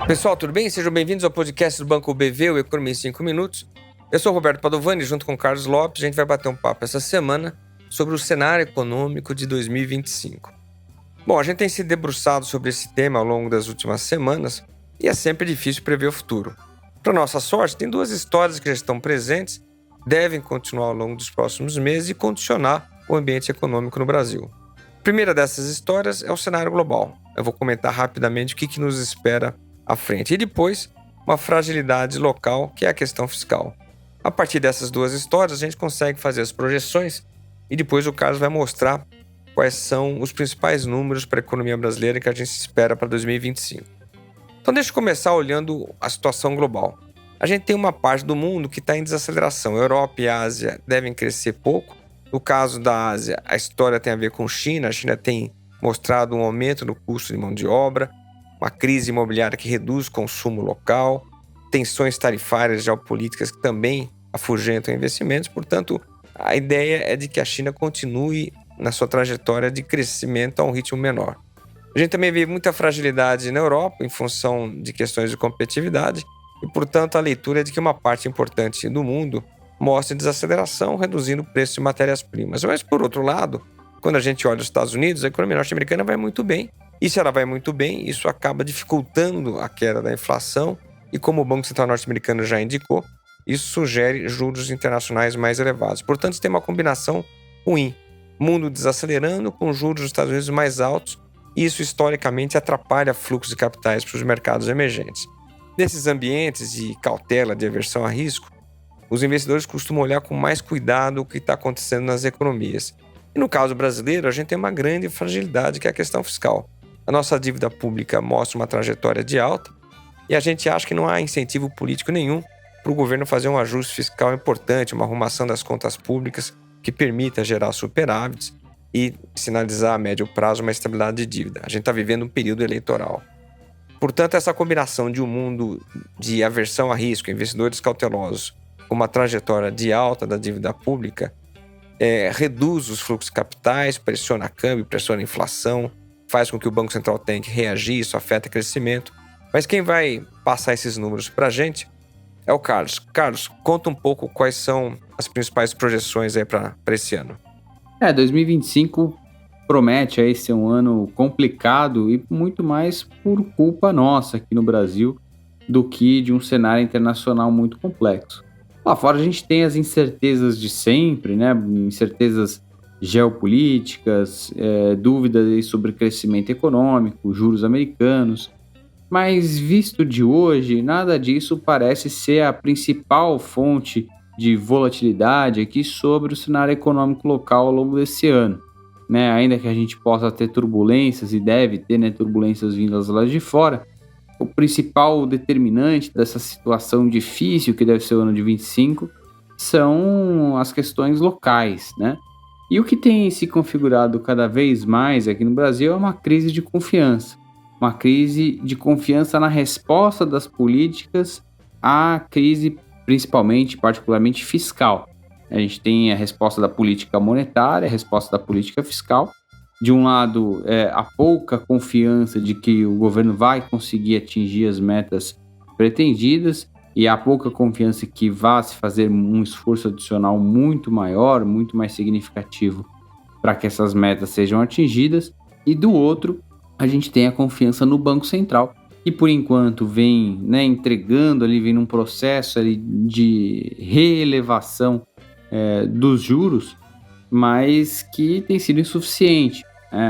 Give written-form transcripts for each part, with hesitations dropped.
Pessoal, tudo bem? Sejam bem-vindos ao podcast do Banco BV, o Economia em 5 Minutos. Eu sou o Roberto Padovani, junto com o Carlos Lopes, a gente vai bater um papo essa semana sobre o cenário econômico de 2025. Bom, a gente tem se debruçado sobre esse tema ao longo das últimas semanas e é sempre difícil prever o futuro. Para nossa sorte, tem duas histórias que já estão presentes, devem continuar ao longo dos próximos meses e condicionar o ambiente econômico no Brasil. A primeira dessas histórias é o cenário global. Eu vou comentar rapidamente o que nos espera à frente. E depois, uma fragilidade local, que é a questão fiscal. A partir dessas duas histórias, a gente consegue fazer as projeções e depois o Carlos vai mostrar quais são os principais números para a economia brasileira que a gente espera para 2025. Então, deixa eu começar olhando a situação global. A gente tem uma parte do mundo que está em desaceleração. A Europa e a Ásia devem crescer pouco. No caso da Ásia, a história tem a ver com China. A China tem mostrado um aumento no custo de mão de obra, uma crise imobiliária que reduz o consumo local, tensões tarifárias geopolíticas que também afugentam investimentos. Portanto, a ideia é de que a China continue na sua trajetória de crescimento a um ritmo menor. A gente também vê muita fragilidade na Europa em função de questões de competitividade e, portanto, a leitura é de que uma parte importante do mundo mostra desaceleração, reduzindo o preço de matérias-primas. Mas, por outro lado, quando a gente olha os Estados Unidos, a economia norte-americana vai muito bem. E se ela vai muito bem, isso acaba dificultando a queda da inflação e, como o Banco Central norte-americano já indicou, isso sugere juros internacionais mais elevados. Portanto, tem uma combinação ruim. Mundo desacelerando com juros dos Estados Unidos mais altos e isso, historicamente, atrapalha fluxos de capitais para os mercados emergentes. Nesses ambientes de cautela, de aversão a risco, os investidores costumam olhar com mais cuidado o que está acontecendo nas economias. E no caso brasileiro, a gente tem uma grande fragilidade, que é a questão fiscal. A nossa dívida pública mostra uma trajetória de alta e a gente acha que não há incentivo político nenhum para o governo fazer um ajuste fiscal importante, uma arrumação das contas públicas que permita gerar superávites e sinalizar a médio prazo uma estabilidade de dívida. A gente está vivendo um período eleitoral. Portanto, essa combinação de um mundo de aversão a risco, investidores cautelosos, com uma trajetória de alta da dívida pública, reduz os fluxos de capitais, pressiona câmbio, pressiona a inflação, faz com que o Banco Central tenha que reagir, isso afeta o crescimento. Mas quem vai passar esses números para a gente é o Carlos. Carlos, conta um pouco quais são as principais projeções aí para esse ano. 2025 promete aí ser um ano complicado e muito mais por culpa nossa aqui no Brasil do que de um cenário internacional muito complexo. Lá fora a gente tem as incertezas de sempre, né? Incertezas geopolíticas, dúvidas sobre crescimento econômico, juros americanos, mas visto de hoje, nada disso parece ser a principal fonte de volatilidade aqui sobre o cenário econômico local ao longo desse ano, né? Ainda que a gente possa ter turbulências e deve ter, né, turbulências vindas lá de fora, o principal determinante dessa situação difícil que deve ser o ano de 25 são as questões locais, né? E o que tem se configurado cada vez mais aqui no Brasil é uma crise de confiança. Uma crise de confiança na resposta das políticas à crise, principalmente, particularmente fiscal. A gente tem a resposta da política monetária, a resposta da política fiscal. De um lado, a pouca confiança de que o governo vai conseguir atingir as metas pretendidas e a pouca confiança que vá se fazer um esforço adicional muito maior, muito mais significativo para que essas metas sejam atingidas. E do outro, a gente tem a confiança no Banco Central, que por enquanto vem, né, entregando ali, vem num processo ali de reelevação dos juros, mas que tem sido insuficiente.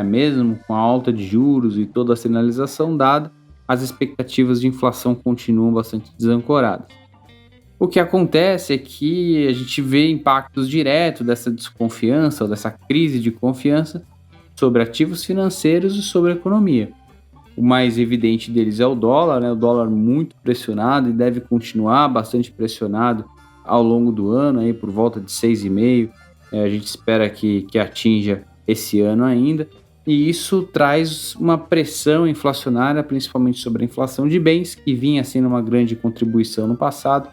Mesmo com a alta de juros e toda a sinalização dada, as expectativas de inflação continuam bastante desancoradas. O que acontece é que a gente vê impactos diretos dessa desconfiança, ou dessa crise de confiança, sobre ativos financeiros e sobre a economia. O mais evidente deles é o dólar, né? O dólar muito pressionado e deve continuar bastante pressionado ao longo do ano, aí por volta de 6,5%. A gente espera que atinja esse ano ainda. E isso traz uma pressão inflacionária, principalmente sobre a inflação de bens, que vinha sendo uma grande contribuição no passado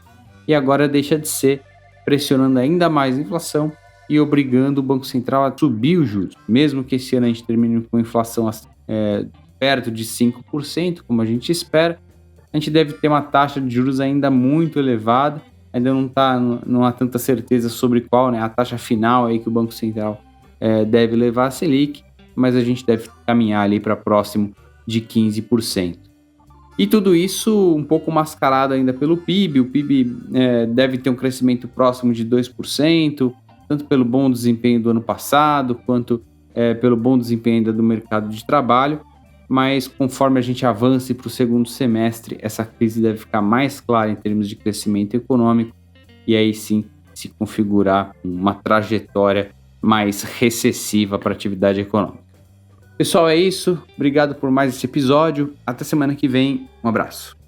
e agora deixa de ser, pressionando ainda mais a inflação e obrigando o Banco Central a subir os juros. Mesmo que esse ano a gente termine com inflação perto de 5%, como a gente espera, a gente deve ter uma taxa de juros ainda muito elevada, ainda não há tanta certeza sobre qual, né, a taxa final aí que o Banco Central deve levar a Selic, mas a gente deve caminhar ali para próximo de 15%. E tudo isso um pouco mascarado ainda pelo PIB. O PIB deve ter um crescimento próximo de 2%, tanto pelo bom desempenho do ano passado, quanto pelo bom desempenho ainda do mercado de trabalho. Mas conforme a gente avance para o segundo semestre, essa crise deve ficar mais clara em termos de crescimento econômico e aí sim se configurar uma trajetória mais recessiva para a atividade econômica. Pessoal, é isso. Obrigado por mais esse episódio. Até semana que vem. Um abraço.